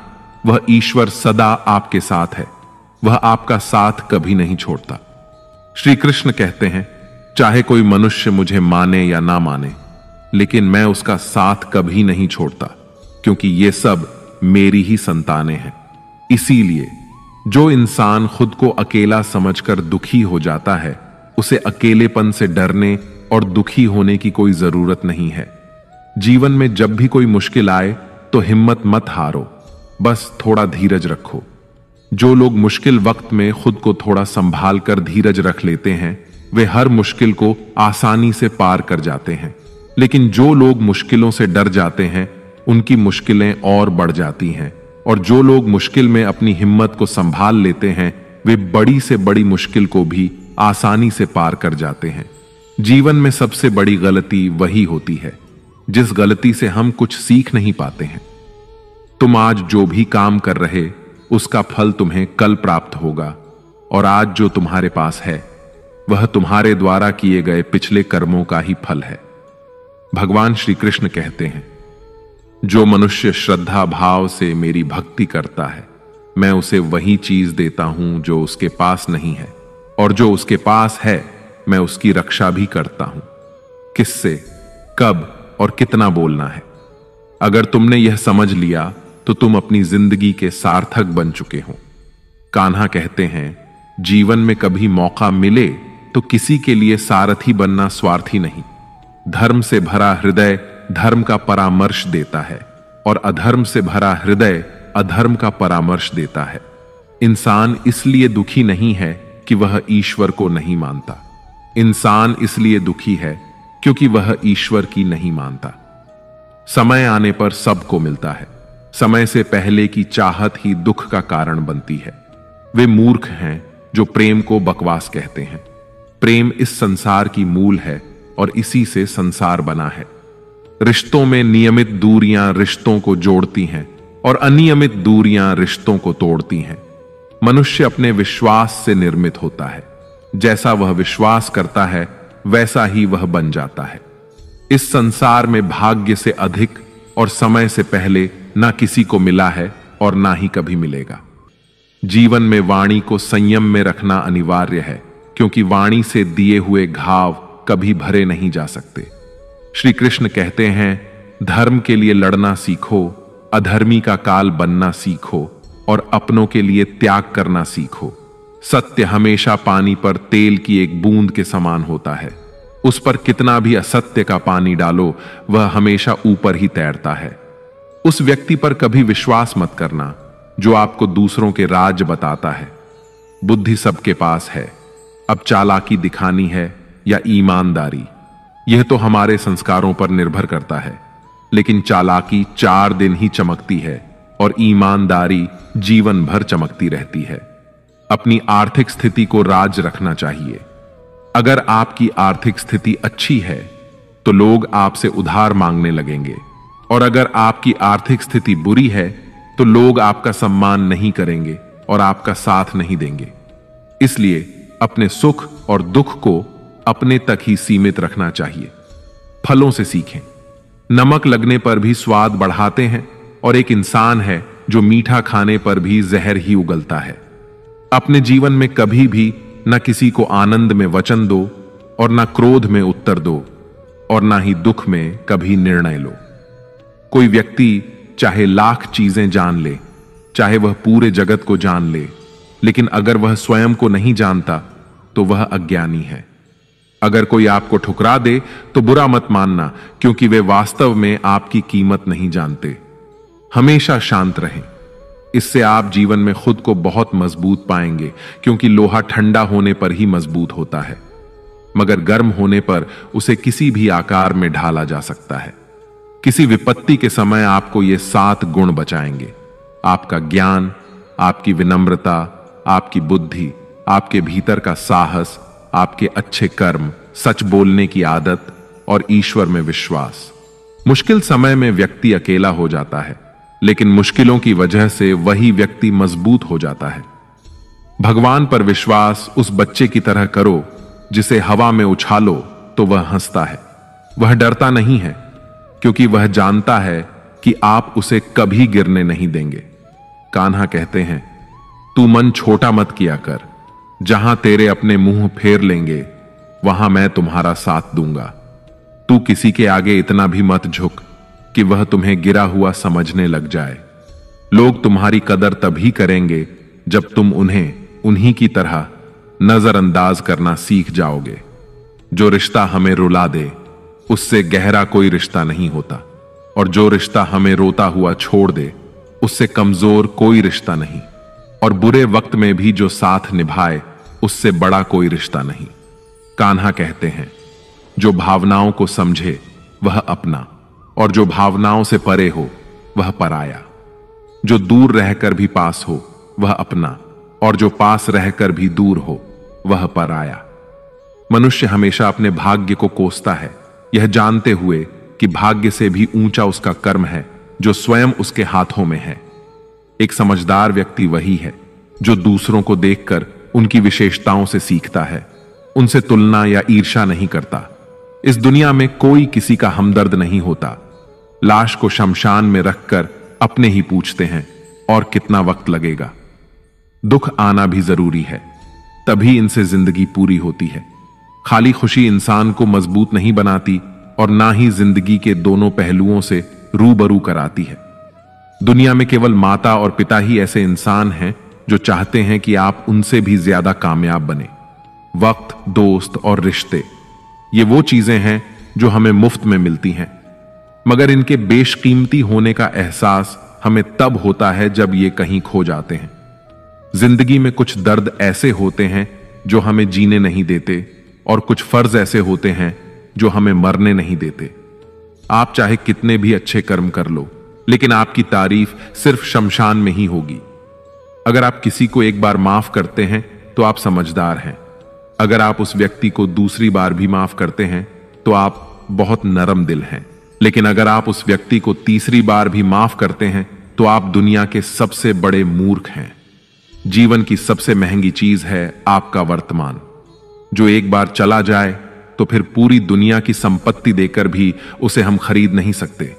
वह ईश्वर सदा आपके साथ है, वह आपका साथ कभी नहीं छोड़ता। श्री कृष्ण कहते हैं, चाहे कोई मनुष्य मुझे माने या ना माने, लेकिन मैं उसका साथ कभी नहीं छोड़ता, क्योंकि ये सब मेरी ही संतानें हैं। इसीलिए जो इंसान खुद को अकेला समझकर दुखी हो जाता है, उसे अकेलेपन से डरने और दुखी होने की कोई जरूरत नहीं है। जीवन में जब भी कोई मुश्किल आए तो हिम्मत मत हारो, बस थोड़ा धीरज रखो। जो लोग मुश्किल वक्त में खुद को थोड़ा संभाल कर धीरज रख लेते हैं, वे हर मुश्किल को आसानी से पार कर जाते हैं। लेकिन जो लोग मुश्किलों से डर जाते हैं, उनकी मुश्किलें और बढ़ जाती हैं, और जो लोग मुश्किल में अपनी हिम्मत को संभाल लेते हैं, वे बड़ी से बड़ी मुश्किल को भी आसानी से पार कर जाते हैं। जीवन में सबसे बड़ी गलती वही होती है जिस गलती से हम कुछ सीख नहीं पाते हैं। तुम आज जो भी काम कर रहे, उसका फल तुम्हें कल प्राप्त होगा, और आज जो तुम्हारे पास है वह तुम्हारे द्वारा किए गए पिछले कर्मों का ही फल है। भगवान श्री कृष्ण कहते हैं, जो मनुष्य श्रद्धा भाव से मेरी भक्ति करता है, मैं उसे वही चीज देता हूं जो उसके पास नहीं है, और जो उसके पास है मैं उसकी रक्षा भी करता हूं। किससे, कब और कितना बोलना है। अगर तुमने यह समझ लिया तो तुम अपनी जिंदगी के सार्थक बन चुके हो। कान्हा कहते हैं, जीवन में कभी मौका मिले तो किसी के लिए सारथी बनना स्वार्थी नहीं। धर्म से भरा हृदय धर्म का परामर्श देता है, और अधर्म से भरा हृदय अधर्म का परामर्श देता है। इंसान इसलिए दुखी नहीं है कि वह ईश्वर को नहीं मानता। इंसान इसलिए दुखी है क्योंकि वह ईश्वर की नहीं मानता। समय आने पर सबको मिलता है। समय से पहले की चाहत ही दुख का कारण बनती है। वे मूर्ख हैं जो प्रेम को बकवास कहते हैं। प्रेम इस संसार की मूल है और इसी से संसार बना है। रिश्तों में नियमित दूरियां रिश्तों को जोड़ती हैं और अनियमित दूरियां रिश्तों को तोड़ती हैं। मनुष्य अपने विश्वास से निर्मित होता है। जैसा वह विश्वास करता है वैसा ही वह बन जाता है। इस संसार में भाग्य से अधिक और समय से पहले ना किसी को मिला है और ना ही कभी मिलेगा। जीवन में वाणी को संयम में रखना अनिवार्य है, क्योंकि वाणी से दिए हुए घाव कभी भरे नहीं जा सकते। श्री कृष्ण कहते हैं, धर्म के लिए लड़ना सीखो, अधर्मी का काल बनना सीखो और अपनों के लिए त्याग करना सीखो। सत्य हमेशा पानी पर तेल की एक बूंद के समान होता है। उस पर कितना भी असत्य का पानी डालो, वह हमेशा ऊपर ही तैरता है। उस व्यक्ति पर कभी विश्वास मत करना जो आपको दूसरों के राज बताता है। बुद्धि सबके पास है, अब चालाकी दिखानी है या ईमानदारी, यह तो हमारे संस्कारों पर निर्भर करता है। लेकिन चालाकी 4 दिन ही चमकती है और ईमानदारी जीवन भर चमकती रहती है। अपनी आर्थिक स्थिति को राज रखना चाहिए। अगर आपकी आर्थिक स्थिति अच्छी है तो लोग आपसे उधार मांगने लगेंगे, और अगर आपकी आर्थिक स्थिति बुरी है तो लोग आपका सम्मान नहीं करेंगे और आपका साथ नहीं देंगे। इसलिए अपने सुख और दुख को अपने तक ही सीमित रखना चाहिए। फलों से सीखें। नमक लगने पर भी स्वाद बढ़ाते हैं, और एक इंसान है जो मीठा खाने पर भी जहर ही उगलता है। अपने जीवन में कभी भी न किसी को आनंद में वचन दो और न क्रोध में उत्तर दो, और न ही दुख में कभी निर्णय लो। कोई व्यक्ति चाहे लाख चीजें जान ले, चाहे वह पूरे जगत को जान ले, लेकिन अगर वह स्वयं को नहीं जानता तो वह अज्ञानी है। अगर कोई आपको ठुकरा दे तो बुरा मत मानना, क्योंकि वे वास्तव में आपकी कीमत नहीं जानते। हमेशा शांत रहें। इससे आप जीवन में खुद को बहुत मजबूत पाएंगे, क्योंकि लोहा ठंडा होने पर ही मजबूत होता है, मगर गर्म होने पर उसे किसी भी आकार में ढाला जा सकता है। किसी विपत्ति के समय आपको ये 7 गुण बचाएंगे: आपका ज्ञान, आपकी विनम्रता, आपकी बुद्धि, आपके भीतर का साहस, आपके अच्छे कर्म, सच बोलने की आदत और ईश्वर में विश्वास। मुश्किल समय में व्यक्ति अकेला हो जाता है, लेकिन मुश्किलों की वजह से वही व्यक्ति मजबूत हो जाता है। भगवान पर विश्वास उस बच्चे की तरह करो जिसे हवा में उछालो तो वह हंसता है। वह डरता नहीं है, क्योंकि वह जानता है कि आप उसे कभी गिरने नहीं देंगे। कान्हा कहते हैं, तू मन छोटा मत किया कर, जहां तेरे अपने मुंह फेर लेंगे वहां मैं तुम्हारा साथ दूंगा। तू किसी के आगे इतना भी मत झुक कि वह तुम्हें गिरा हुआ समझने लग जाए। लोग तुम्हारी कदर तभी करेंगे जब तुम उन्हें उन्हीं की तरह नजरअंदाज करना सीख जाओगे। जो रिश्ता हमें रुला दे उससे गहरा कोई रिश्ता नहीं होता, और जो रिश्ता हमें रोता हुआ छोड़ दे उससे कमजोर कोई रिश्ता नहीं, और बुरे वक्त में भी जो साथ निभाए उससे बड़ा कोई रिश्ता नहीं। कान्हा कहते हैं, जो भावनाओं को समझे वह अपना, और जो भावनाओं से परे हो वह पराया। जो दूर रहकर भी पास हो वह अपना, और जो पास रहकर भी दूर हो वह पराया। मनुष्य हमेशा अपने भाग्य को कोसता है, यह जानते हुए कि भाग्य से भी ऊंचा उसका कर्म है जो स्वयं उसके हाथों में है। एक समझदार व्यक्ति वही है जो दूसरों को देखकर उनकी विशेषताओं से सीखता है, उनसे तुलना या ईर्ष्या नहीं करता। इस दुनिया में कोई किसी का हमदर्द नहीं होता। लाश को शमशान में रखकर अपने ही पूछते हैं, और कितना वक्त लगेगा। दुख आना भी जरूरी है, तभी इनसे जिंदगी पूरी होती है। खाली खुशी इंसान को मजबूत नहीं बनाती, और ना ही जिंदगी के दोनों पहलुओं से रूबरू कराती है। दुनिया में केवल माता और पिता ही ऐसे इंसान हैं जो चाहते हैं कि आप उनसे भी ज्यादा कामयाब बने। वक्त, दोस्त और रिश्ते, ये वो चीजें हैं जो हमें मुफ्त में मिलती हैं, मगर इनके बेशकीमती होने का एहसास हमें तब होता है जब ये कहीं खो जाते हैं। जिंदगी में कुछ दर्द ऐसे होते हैं जो हमें जीने नहीं देते, और कुछ फर्ज ऐसे होते हैं जो हमें मरने नहीं देते। आप चाहे कितने भी अच्छे कर्म कर लो, लेकिन आपकी तारीफ सिर्फ शमशान में ही होगी। अगर आप किसी को एक बार माफ करते हैं तो आप समझदार हैं। अगर आप उस व्यक्ति को दूसरी बार भी माफ करते हैं तो आप बहुत नरम दिल हैं। लेकिन अगर आप उस व्यक्ति को तीसरी बार भी माफ करते हैं तो आप दुनिया के सबसे बड़े मूर्ख हैं। जीवन की सबसे महंगी चीज है आपका वर्तमान, जो एक बार चला जाए तो फिर पूरी दुनिया की संपत्ति देकर भी उसे हम खरीद नहीं सकते।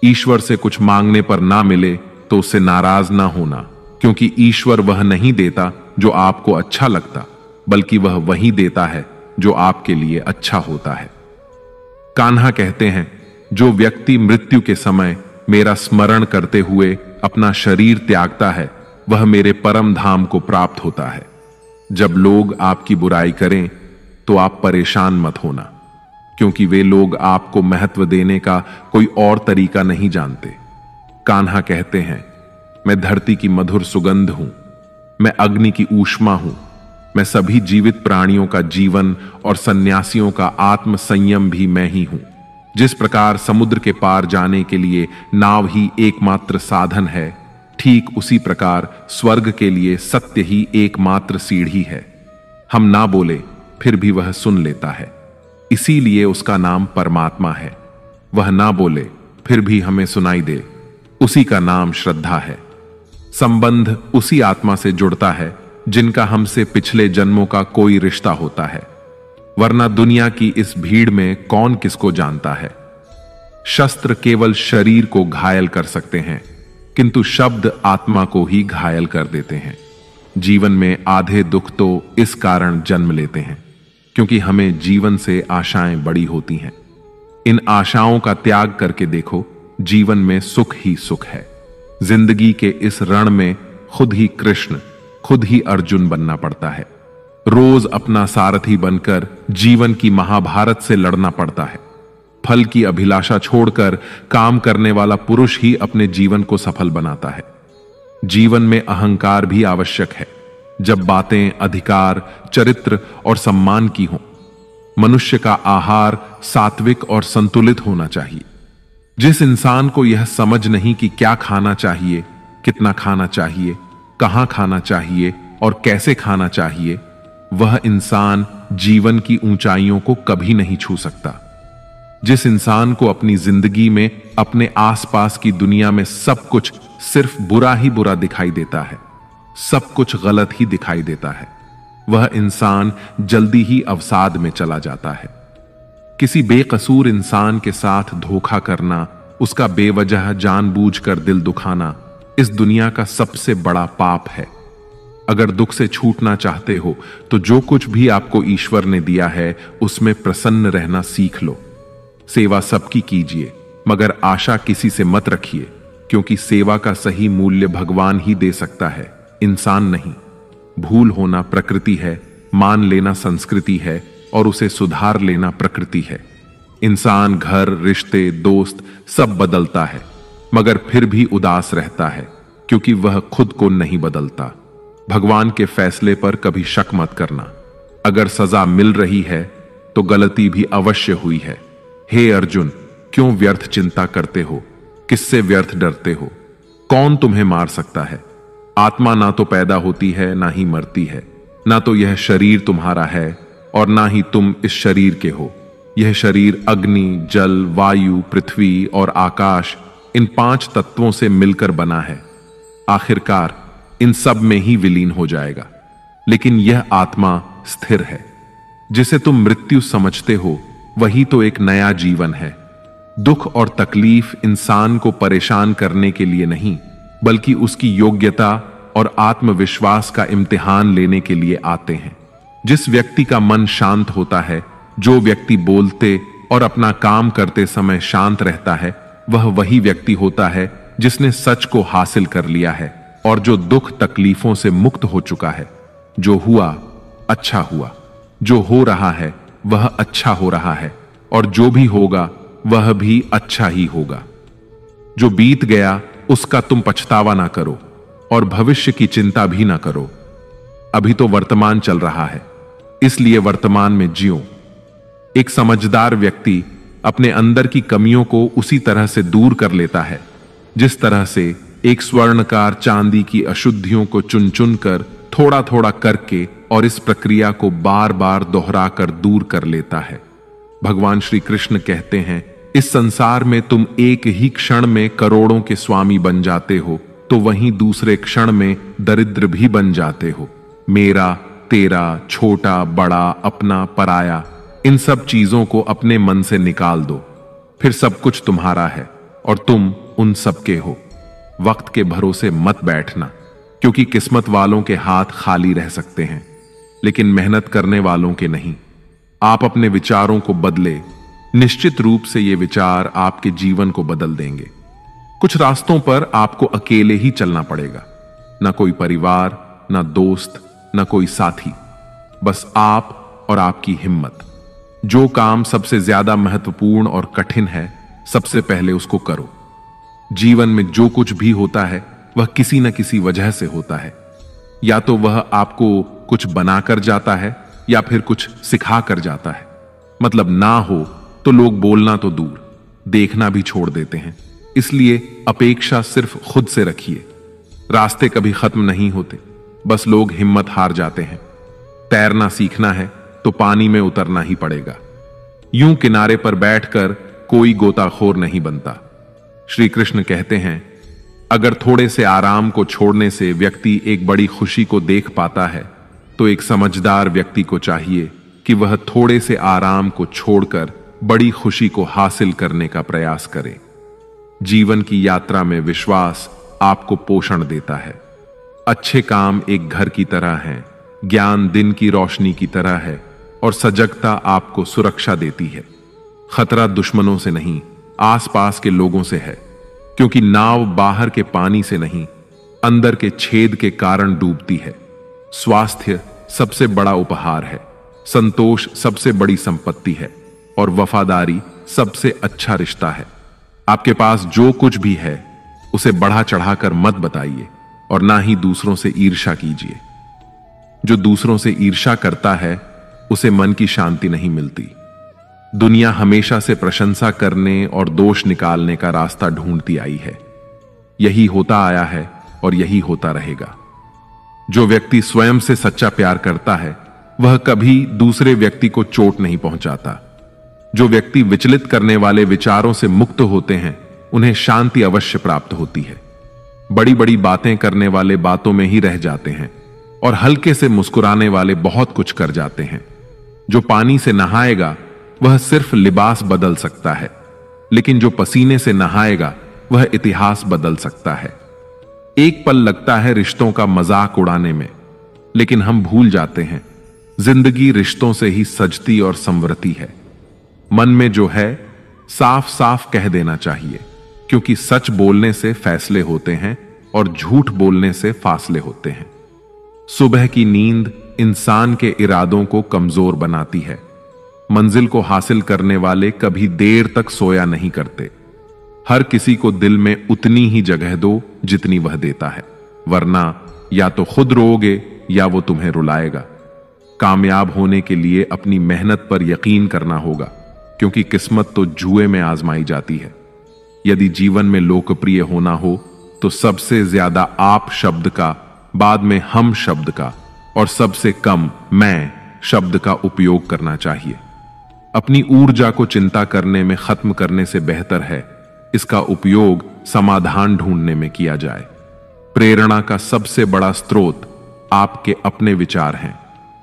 ईश्वर से कुछ मांगने पर ना मिले तो उससे नाराज ना होना, क्योंकि ईश्वर वह नहीं देता जो आपको अच्छा लगता, बल्कि वह वही देता है जो आपके लिए अच्छा होता है। कान्हा कहते हैं, जो व्यक्ति मृत्यु के समय मेरा स्मरण करते हुए अपना शरीर त्यागता है, वह मेरे परम धाम को प्राप्त होता है। जब लोग आपकी बुराई करें तो आप परेशान मत होना, क्योंकि वे लोग आपको महत्व देने का कोई और तरीका नहीं जानते। कान्हा कहते हैं, मैं धरती की मधुर सुगंध हूं, मैं अग्नि की ऊष्मा हूं, मैं सभी जीवित प्राणियों का जीवन और सन्यासियों का आत्म संयम भी मैं ही हूं। जिस प्रकार समुद्र के पार जाने के लिए नाव ही एकमात्र साधन है, ठीक उसी प्रकार स्वर्ग के लिए सत्य ही एकमात्र सीढ़ी है। हम ना बोले फिर भी वह सुन लेता है, इसीलिए उसका नाम परमात्मा है। वह ना बोले फिर भी हमें सुनाई दे, उसी का नाम श्रद्धा है। संबंध उसी आत्मा से जुड़ता है जिनका हमसे पिछले जन्मों का कोई रिश्ता होता है, वरना दुनिया की इस भीड़ में कौन किसको जानता है। शस्त्र केवल शरीर को घायल कर सकते हैं, किंतु शब्द आत्मा को ही घायल कर देते हैं। जीवन में आधे दुख तो इस कारण जन्म लेते हैं क्योंकि हमें जीवन से आशाएं बड़ी होती हैं। इन आशाओं का त्याग करके देखो, जीवन में सुख ही सुख है। जिंदगी के इस रण में खुद ही कृष्ण, खुद ही अर्जुन बनना पड़ता है। रोज अपना सारथी बनकर जीवन की महाभारत से लड़ना पड़ता है। फल की अभिलाषा छोड़कर काम करने वाला पुरुष ही अपने जीवन को सफल बनाता है। जीवन में अहंकार भी आवश्यक है, जब बातें अधिकार, चरित्र और सम्मान की हों। मनुष्य का आहार सात्विक और संतुलित होना चाहिए। जिस इंसान को यह समझ नहीं कि क्या खाना चाहिए, कितना खाना चाहिए, कहां खाना चाहिए और कैसे खाना चाहिए, वह इंसान जीवन की ऊंचाइयों को कभी नहीं छू सकता। जिस इंसान को अपनी जिंदगी में अपने आसपास की दुनिया में सब कुछ सिर्फ बुरा ही बुरा दिखाई देता है, सब कुछ गलत ही दिखाई देता है, वह इंसान जल्दी ही अवसाद में चला जाता है। किसी बेकसूर इंसान के साथ धोखा करना, उसका बेवजह जानबूझकर दिल दुखाना इस दुनिया का सबसे बड़ा पाप है। अगर दुख से छूटना चाहते हो तो जो कुछ भी आपको ईश्वर ने दिया है उसमें प्रसन्न रहना सीख लो। सेवा सबकी कीजिए, मगर आशा किसी से मत रखिए, क्योंकि सेवा का सही मूल्य भगवान ही दे सकता है, इंसान नहीं। भूल होना प्रकृति है, मान लेना संस्कृति है और उसे सुधार लेना प्रकृति है। इंसान घर, रिश्ते, दोस्त सब बदलता है, मगर फिर भी उदास रहता है, क्योंकि वह खुद को नहीं बदलता। भगवान के फैसले पर कभी शक मत करना। अगर सजा मिल रही है तो गलती भी अवश्य हुई है। हे अर्जुन, क्यों व्यर्थ चिंता करते हो? किससे व्यर्थ डरते हो? कौन तुम्हें मार सकता है? आत्मा ना तो पैदा होती है ना ही मरती है, ना तो यह शरीर तुम्हारा है और ना ही तुम इस शरीर के हो। यह शरीर अग्नि, जल, वायु, पृथ्वी और आकाश, इन 5 तत्वों से मिलकर बना है। आखिरकार इन सब में ही विलीन हो जाएगा, लेकिन यह आत्मा स्थिर है। जिसे तुम मृत्यु समझते हो वही तो एक नया जीवन है। दुख और तकलीफ इंसान को परेशान करने के लिए नहीं, बल्कि उसकी योग्यता और आत्मविश्वास का इम्तिहान लेने के लिए आते हैं। जिस व्यक्ति का मन शांत होता है, जो व्यक्ति बोलते और अपना काम करते समय शांत रहता है, वह वही व्यक्ति होता है जिसने सच को हासिल कर लिया है और जो दुख तकलीफों से मुक्त हो चुका है। जो हुआ अच्छा हुआ, जो हो रहा है वह अच्छा हो रहा है और जो भी होगा वह भी अच्छा ही होगा। जो बीत गया उसका तुम पछतावा ना करो और भविष्य की चिंता भी ना करो। अभी तो वर्तमान चल रहा है, इसलिए वर्तमान में जियो। एक समझदार व्यक्ति अपने अंदर की कमियों को उसी तरह से दूर कर लेता है जिस तरह से एक स्वर्णकार चांदी की अशुद्धियों को चुन चुन कर थोड़ा थोड़ा करके और इस प्रक्रिया को बार बार दोहराकर दूर कर लेता है। भगवान श्री कृष्ण कहते हैं, इस संसार में तुम एक ही क्षण में करोड़ों के स्वामी बन जाते हो तो वहीं दूसरे क्षण में दरिद्र भी बन जाते हो। मेरा, तेरा, छोटा, बड़ा, अपना, पराया, इन सब चीजों को अपने मन से निकाल दो, फिर सब कुछ तुम्हारा है और तुम उन सबके हो। वक्त के भरोसे मत बैठना, क्योंकि किस्मत वालों के हाथ खाली रह सकते हैं, लेकिन मेहनत करने वालों के नहीं। आप अपने विचारों को बदले, निश्चित रूप से ये विचार आपके जीवन को बदल देंगे। कुछ रास्तों पर आपको अकेले ही चलना पड़ेगा, ना कोई परिवार, ना दोस्त, ना कोई साथी, बस आप और आपकी हिम्मत। जो काम सबसे ज्यादा महत्वपूर्ण और कठिन है, सबसे पहले उसको करो। जीवन में जो कुछ भी होता है वह किसी न किसी वजह से होता है। या तो वह आपको कुछ बनाकर जाता है या फिर कुछ सिखा कर जाता है। मतलब ना हो तो लोग बोलना तो दूर, देखना भी छोड़ देते हैं। इसलिए अपेक्षा सिर्फ खुद से रखिए। रास्ते कभी खत्म नहीं होते, बस लोग हिम्मत हार जाते हैं। तैरना सीखना है तो पानी में उतरना ही पड़ेगा। यूं किनारे पर बैठकर कोई गोताखोर नहीं बनता। श्री कृष्ण कहते हैं, अगर थोड़े से आराम को छोड़ने से व्यक्ति एक बड़ी खुशी को देख पाता है, तो एक समझदार व्यक्ति को चाहिए कि वह थोड़े से आराम को छोड़कर बड़ी खुशी को हासिल करने का प्रयास करे। जीवन की यात्रा में विश्वास आपको पोषण देता है। अच्छे काम एक घर की तरह हैं, ज्ञान दिन की रोशनी की तरह है और सजगता आपको सुरक्षा देती है। खतरा दुश्मनों से नहीं, आसपास के लोगों से है, क्योंकि नाव बाहर के पानी से नहीं, अंदर के छेद के कारण डूबती है। स्वास्थ्य सबसे बड़ा उपहार है, संतोष सबसे बड़ी संपत्ति है और वफादारी सबसे अच्छा रिश्ता है। आपके पास जो कुछ भी है उसे बढ़ा चढ़ाकर मत बताइए और ना ही दूसरों से ईर्ष्या कीजिए। जो दूसरों से ईर्ष्या करता है उसे मन की शांति नहीं मिलती। दुनिया हमेशा से प्रशंसा करने और दोष निकालने का रास्ता ढूंढती आई है। यही होता आया है और यही होता रहेगा। जो व्यक्ति स्वयं से सच्चा प्यार करता है वह कभी दूसरे व्यक्ति को चोट नहीं पहुंचाता। जो व्यक्ति विचलित करने वाले विचारों से मुक्त होते हैं उन्हें शांति अवश्य प्राप्त होती है। बड़ी बड़ी बातें करने वाले बातों में ही रह जाते हैं और हल्के से मुस्कुराने वाले बहुत कुछ कर जाते हैं। जो पानी से नहाएगा वह सिर्फ लिबास बदल सकता है, लेकिन जो पसीने से नहाएगा वह इतिहास बदल सकता है। एक पल लगता है रिश्तों का मजाक उड़ाने में, लेकिन हम भूल जाते हैं जिंदगी रिश्तों से ही सजती और संवरती है। मन में जो है साफ साफ कह देना चाहिए, क्योंकि सच बोलने से फैसले होते हैं और झूठ बोलने से फासले होते हैं। सुबह की नींद इंसान के इरादों को कमजोर बनाती है। मंजिल को हासिल करने वाले कभी देर तक सोया नहीं करते। हर किसी को दिल में उतनी ही जगह दो जितनी वह देता है, वरना या तो खुद रोओगे या वो तुम्हें रुलाएगा। कामयाब होने के लिए अपनी मेहनत पर यकीन करना होगा, क्योंकि किस्मत तो जुए में आजमाई जाती है। यदि जीवन में लोकप्रिय होना हो तो सबसे ज्यादा आप शब्द का, बाद में हम शब्द का और सबसे कम मैं शब्द का उपयोग करना चाहिए। अपनी ऊर्जा को चिंता करने में खत्म करने से बेहतर है इसका उपयोग समाधान ढूंढने में किया जाए। प्रेरणा का सबसे बड़ा स्रोत आपके अपने विचार हैं,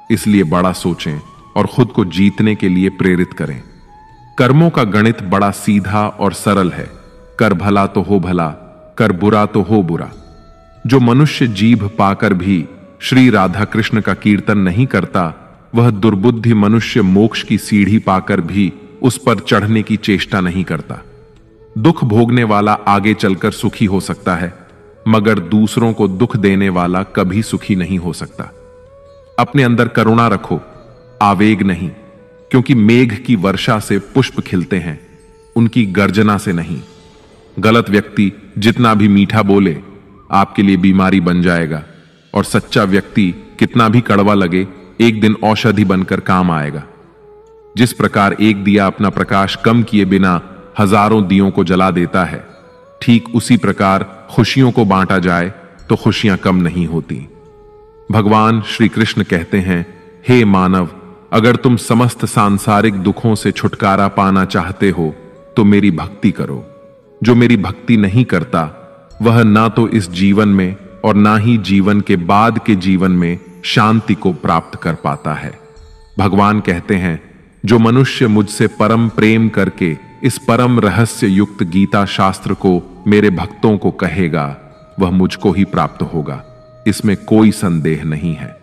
इसलिए बड़ा सोचें और खुद को जीतने के लिए प्रेरित करें। कर्मों का गणित बड़ा सीधा और सरल है। कर भला तो हो भला, कर बुरा तो हो बुरा। जो मनुष्य जीभ पाकर भी श्री राधा कृष्ण का कीर्तन नहीं करता, वह दुर्बुद्धि मनुष्य मोक्ष की सीढ़ी पाकर भी उस पर चढ़ने की चेष्टा नहीं करता। दुख भोगने वाला आगे चलकर सुखी हो सकता है, मगर दूसरों को दुख देने वाला कभी सुखी नहीं हो सकता। अपने अंदर करुणा रखो, आवेग नहीं, क्योंकि मेघ की वर्षा से पुष्प खिलते हैं, उनकी गर्जना से नहीं। गलत व्यक्ति जितना भी मीठा बोले आपके लिए बीमारी बन जाएगा, और सच्चा व्यक्ति कितना भी कड़वा लगे एक दिन औषधि बनकर काम आएगा। जिस प्रकार एक दिया अपना प्रकाश कम किए बिना हजारों दियों को जला देता है, ठीक उसी प्रकार खुशियों को बांटा जाए तो खुशियां कम नहीं होती। भगवान श्री कृष्ण कहते हैं, हे मानव, अगर तुम समस्त सांसारिक दुखों से छुटकारा पाना चाहते हो तो मेरी भक्ति करो। जो मेरी भक्ति नहीं करता वह ना तो इस जीवन में और ना ही जीवन के बाद के जीवन में शांति को प्राप्त कर पाता है। भगवान कहते हैं, जो मनुष्य मुझसे परम प्रेम करके इस परम रहस्य युक्त गीता शास्त्र को मेरे भक्तों को कहेगा, वह मुझको ही प्राप्त होगा, इसमें कोई संदेह नहीं है।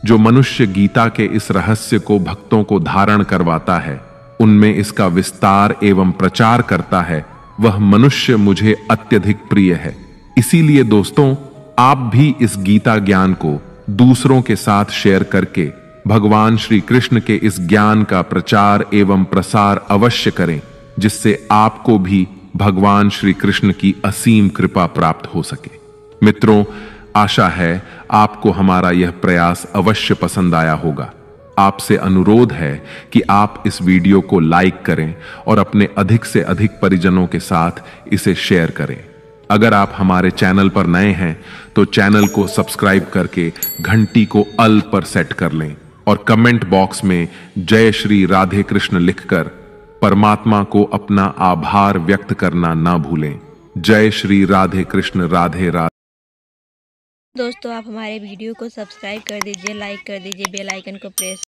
जो मनुष्य गीता के इस रहस्य को भक्तों को धारण करवाता है, उनमें इसका विस्तार एवं प्रचार करता है, वह मनुष्य मुझे अत्यधिक प्रिय है। इसीलिए दोस्तों, आप भी इस गीता ज्ञान को दूसरों के साथ शेयर करके भगवान श्री कृष्ण के इस ज्ञान का प्रचार एवं प्रसार अवश्य करें, जिससे आपको भी भगवान श्री कृष्ण की असीम कृपा प्राप्त हो सके। मित्रों, आशा है आपको हमारा यह प्रयास अवश्य पसंद आया होगा। आपसे अनुरोध है कि आप इस वीडियो को लाइक करें और अपने अधिक से अधिक परिजनों के साथ इसे शेयर करें। अगर आप हमारे चैनल पर नए हैं तो चैनल को सब्सक्राइब करके घंटी को अल पर सेट कर लें और कमेंट बॉक्स में जय श्री राधे कृष्ण लिखकर परमात्मा को अपना आभार व्यक्त करना ना भूलें। जय श्री राधे कृष्ण। राधे राधे। दोस्तों, आप हमारे वीडियो को सब्सक्राइब कर दीजिए, लाइक कर दीजिए, बेल आइकन को प्रेस